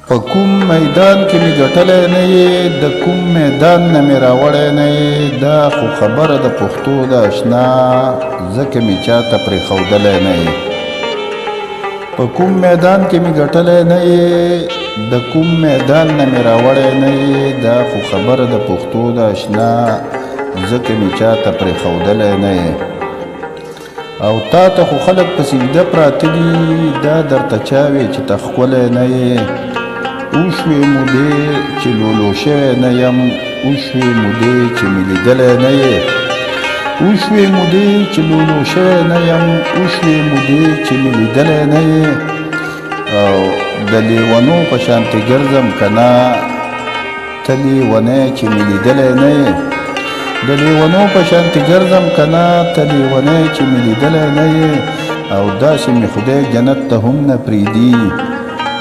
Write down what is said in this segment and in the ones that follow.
په کوم میدان کې مې ګټلی نه یې د کوم میدان نه مې راوړی نه یې دا خو خبره د پښتو د اشنا ځکه مې چاته پرېښودلی نه یې په کوم میدان کې مې ګټلی نه یې د کوم میدان نه مې راوړی نه یې دا خو خبره د پښتو د اشنا ځکه مې چاته پرېښودلی نه یې او تا ته خو خلک په سجده پراته دي دا درته چا وی چې ته ښکلی نه یې اوشوې مودې چې لولو شوی نه یم اوشوې مودې چې مې لیدلی نه یې اوشوې مودې چې لولو شوی نه یم اوشوې مودې چې مې لیدلی نه یې او د لیونو په شانتې ګرځم که نه ته لیونی چې مې لیدلی نه یې د لیونو په شانتې ګرځم که نه ته لیونی چې مې لیدلی نه یې او داسې مې خدای جنت ته هم نه پرېږدي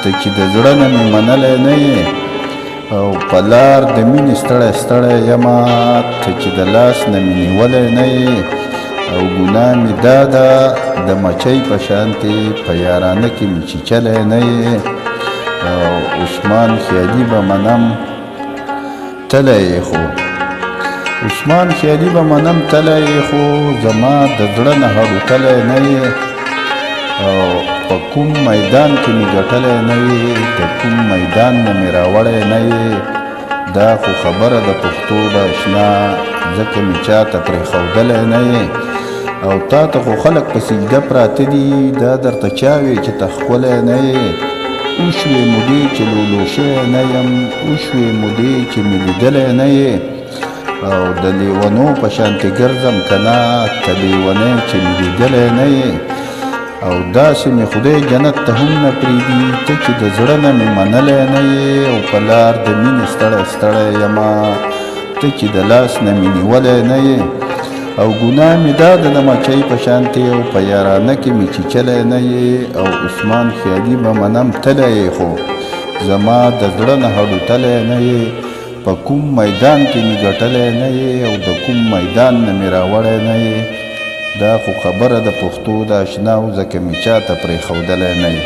ته چې د زړه نه مې منلی نه یې او په لار د مینې ستړی ستړی یمه ته چې د لاس نه مې نیولی نه یې او ګناه مې دا ده د مچۍ په شانتې په یارانه کې مې چیچلی نه یې او عثمان خیالي به منم تلی یې خو عثمان خیالي به منم تلی یې خو زما د زړه نه هډوتلی نه یې او په کوم میدان کې مې ګټلی نه یې د کوم میدان نه مې راوړی نه یې دا خو خبره د پښتو د اشنا ځکه مې چاته پرېښودلی نه یې او تا ته خو خلک په سجده پراته دي دا درته چا وی چې ته ښکلی نه یې اوشوې مودې چې لولو شوی نه یم اوشوې مودې چې مې لیدلی نه یې او د لیونو په شانتې ګرځم که نه ته لیونی چې مې لیدلی نه یې او داسې مې خدای جنت ته هم نه پرېږدي ته چې د زړه نه مې منلی نه یې او په لار د مینې ستړی ستړی یمه ته چې د لاس نه مې نیولی نه یې او ګناه مې دا ده د مچۍ په شانتې او په یارانه کې مې چیچلی نه یې او عثمان خیالي به منم تلی یې خو زما د زړه نه هډوتلی نه یې په کوم میدان کې مې ګټلی نه یې او د کوم میدان نه مې راوړی نه یې دا خو خبره د پښتو د اشناو ځکه مې چاته پرېښودلی نه یې